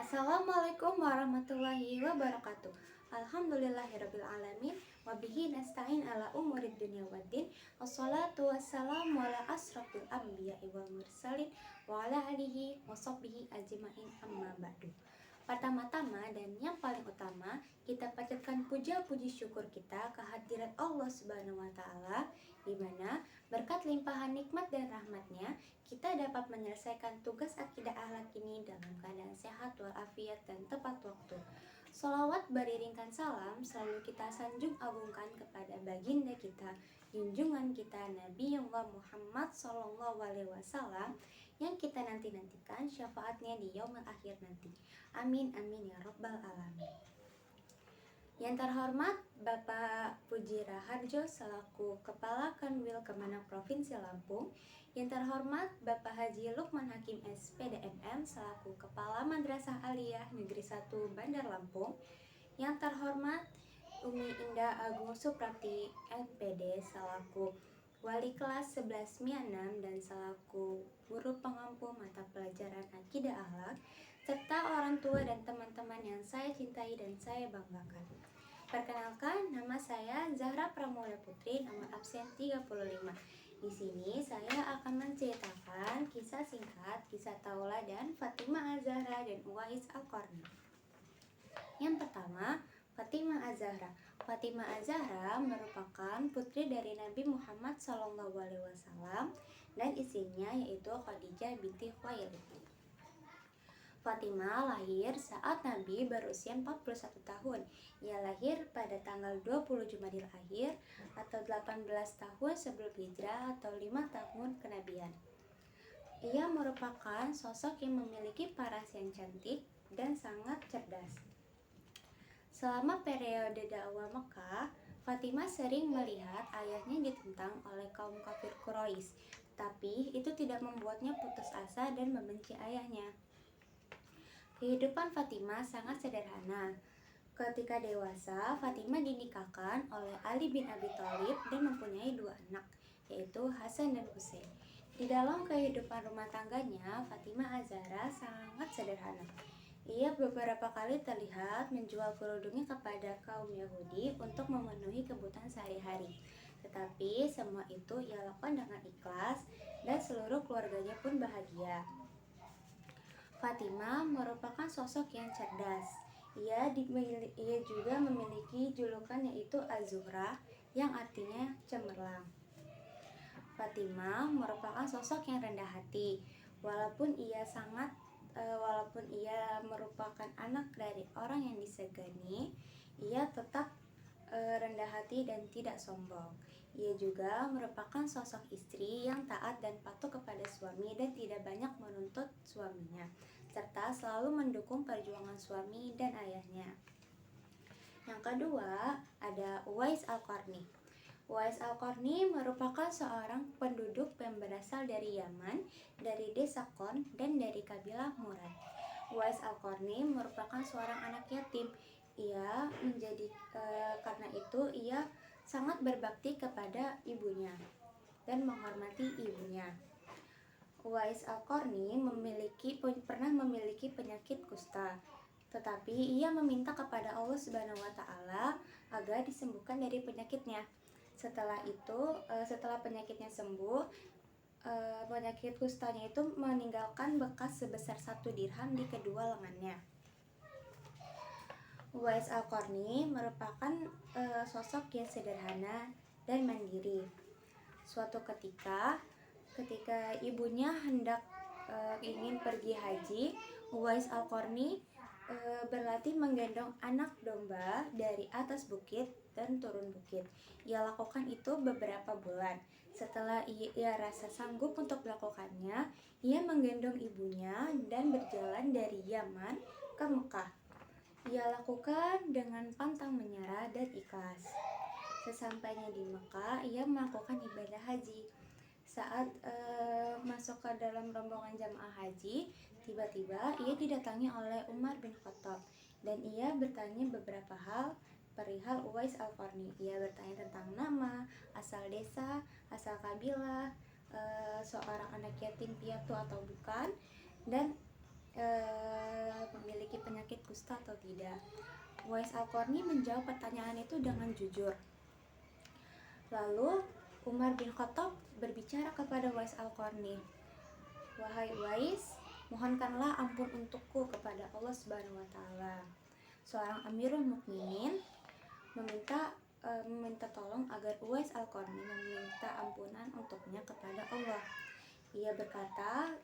Assalamualaikum warahmatullahi wabarakatuh. Alhamdulillahirabbil alamin wa bihi nasta'in ala umurid dunya waddin. Wassalatu wassalamu ala asrafil anbiya'i wal mursalin wa ala alihi wa sahbihi ajmain amma ba'du. Pertama-tama dan yang paling utama, kita panjatkan puja-puji syukur kita kehadirat Allah Subhanahu wa taala, di mana berkat limpahan nikmat dan rahmatnya kita dapat menyelesaikan tugas akidah akhlak ini dalam keadaan sehat walafiat dan tepat waktu. Sholawat beriringkan salam selalu kita sanjung agungkan kepada baginda kita, junjungan kita Nabiullah Muhammad Sallallahu Alaihi Wasallam, yang kita nanti-nantikan syafaatnya di yaumul akhir nanti. Amin amin ya rabbal alamin. Yang terhormat Bapak Puji Raharjo selaku Kepala Kanwil Kemenak Provinsi Lampung. Yang terhormat Bapak Haji Lukman Hakim SPDMM selaku Kepala Madrasah Aliyah Negeri 1 Bandar Lampung. Yang terhormat Umi Indah Agung Suprati MPD selaku Wali kelas 11 MIA 6 dan selaku guru pengampu mata pelajaran Akidah Akhlak, serta orang tua dan teman-teman yang saya cintai dan saya banggakan. Perkenalkan, nama saya Zahra Pramula Putri, nomor absen 35. Di sini saya akan menceritakan kisah singkat, kisah tauladan Fatimah Az-Zahra dan Uwais Al-Qarni. Yang pertama, Fatimah Az-Zahra. Fatimah Az-Zahra merupakan putri dari Nabi Muhammad SAW dan istrinya yaitu Khadijah binti Khuwailid. Fatimah lahir saat Nabi berusia 41 tahun. Ia lahir pada tanggal 20 Jumadil Akhir atau 18 tahun sebelum hijrah atau 5 tahun kenabian. Ia merupakan sosok yang memiliki paras yang cantik dan sangat cerdas. Selama periode dakwah Mekah, Fatimah sering melihat ayahnya ditentang oleh kaum kafir Quraisy, tapi itu tidak membuatnya putus asa dan membenci ayahnya. Kehidupan Fatimah sangat sederhana. Ketika dewasa, Fatimah dinikahkan oleh Ali bin Abi Thalib dan mempunyai 2 anak, yaitu Hasan dan Husain. Di dalam kehidupan rumah tangganya, Fatimah Az-Zahra sangat sederhana. Ia beberapa kali terlihat menjual kerudungnya kepada kaum Yahudi untuk memenuhi kebutuhan sehari-hari. Tetapi semua itu ia lakukan dengan ikhlas dan seluruh keluarganya pun bahagia. Fatimah merupakan sosok yang cerdas. Ia juga memiliki julukan yaitu Az-Zuhra yang artinya cemerlang. Fatimah merupakan sosok yang rendah hati. Walaupun ia merupakan anak dari orang yang disegani, ia tetap rendah hati dan tidak sombong. Ia juga merupakan sosok istri yang taat dan patuh kepada suami dan tidak banyak menuntut suaminya, serta selalu mendukung perjuangan suami dan ayahnya. Yang kedua, ada Uwais Al-Qarni. Uwais Al-Qarni merupakan seorang penduduk yang berasal dari Yaman, dari desa Qon, dan dari kabilah Murad. Uwais Al-Qarni merupakan seorang anak yatim. Karena itu ia sangat berbakti kepada ibunya dan menghormati ibunya. Uwais Al-Qarni pernah memiliki penyakit kusta, tetapi ia meminta kepada Allah Subhanahu wa taala agar disembuhkan dari penyakitnya. Setelah penyakitnya sembuh, penyakit kustanya itu meninggalkan bekas sebesar 1 dirham di kedua lengannya. Uwais Al-Qarni merupakan sosok yang sederhana dan mandiri. Suatu ketika ibunya hendak ingin pergi haji, Uwais Al-Qarni berlatih menggendong anak domba dari atas bukit dan turun bukit. Ia lakukan itu beberapa bulan. Setelah ia rasa sanggup untuk melakukannya, ia menggendong ibunya dan berjalan dari Yaman ke Mekah. Ia lakukan dengan pantang menyerah dan ikhlas. Sesampainya di Mekah, ia melakukan ibadah haji. Saat masuk ke dalam rombongan jamaah haji, tiba-tiba ia didatangi oleh Umar bin Khattab dan ia bertanya beberapa hal perihal Uwais Al-Qarni. Ia bertanya tentang nama, asal desa, asal kabilah, seorang anak yatim piatu atau bukan, dan memiliki berdusta atau tidak. Uwais Al-Qarni menjawab pertanyaan itu dengan jujur. Lalu Umar bin Khattab berbicara kepada Uwais Al-Qarni, "Wahai Uwais, mohonkanlah ampun untukku kepada Allah Subhanahu wa taala." Seorang Amirul Mukminin meminta tolong agar Uwais Al-Qarni meminta ampunan untuknya kepada Allah. Ia berkata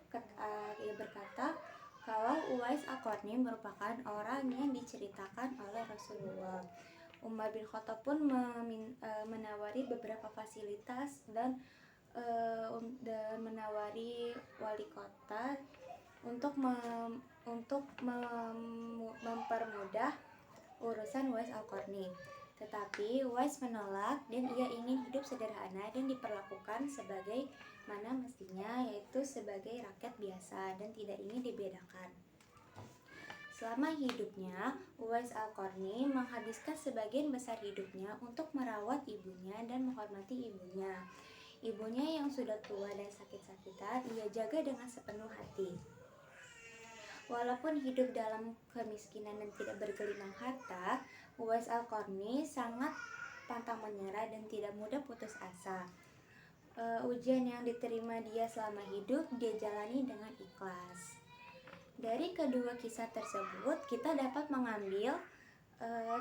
kalau Uwais Al-Qarni merupakan orang yang diceritakan oleh Rasulullah. Umar bin Khattab pun menawari beberapa fasilitas dan menawari wali kota untuk mempermudah urusan Uwais Al-Qarni. Tetapi Uwais menolak dan ia ingin hidup sederhana dan diperlakukan sebagai mana mestinya, yaitu sebagai rakyat biasa dan tidak ingin dibedakan. Selama hidupnya, Uwais Al-Qarni menghabiskan sebagian besar hidupnya untuk merawat ibunya dan menghormati ibunya. Ibunya yang sudah tua dan sakit-sakitan ia jaga dengan sepenuh hati. Walaupun hidup dalam kemiskinan dan tidak bergelimang harta, Uwais Al-Qarni sangat pantang menyerah dan tidak mudah putus asa. Ujian yang diterima dia selama hidup dia jalani dengan ikhlas. Dari kedua kisah tersebut kita dapat mengambil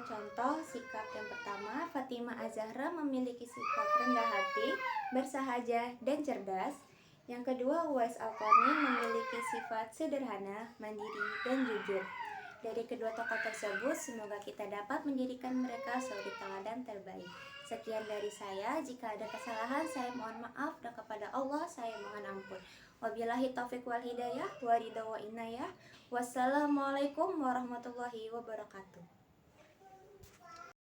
contoh sikap. Yang pertama, Fatimah Az-Zahra memiliki sikap rendah hati, bersahaja, dan cerdas. Yang kedua, Uwais Al-Qarni memiliki sifat sederhana, mandiri, dan jujur. Dari kedua tokoh tersebut, semoga kita dapat menjadikan mereka suri teladan terbaik. Sekian dari saya. Jika ada kesalahan, saya mohon maaf, dan kepada Allah saya mohon ampun. Wabillahi taufiq wal hidayah, wa ridha wa inayah. Wassalamualaikum warahmatullahi wabarakatuh.